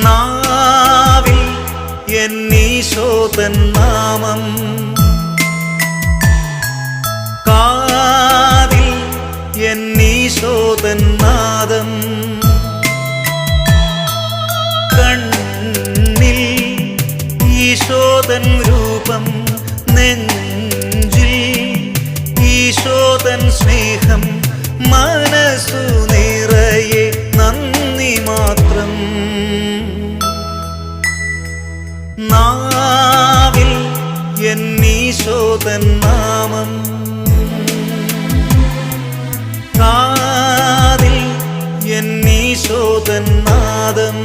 നാവിൽ എന്നീശോതൻ നാമം, കാതിൽ എന്നീശോതൻ നാദം, കണ്ണിൽ ഈശോതൻ രൂപം, നെഞ്ചിൽ ഈശോതൻ സ്നേഹം, മനസ്സു നിറയെ നന്ദി മാത്രം. നാവിൽ എന്നീശോതൻ നാമം, കാതിൽ എന്നീശോതൻ നാദം.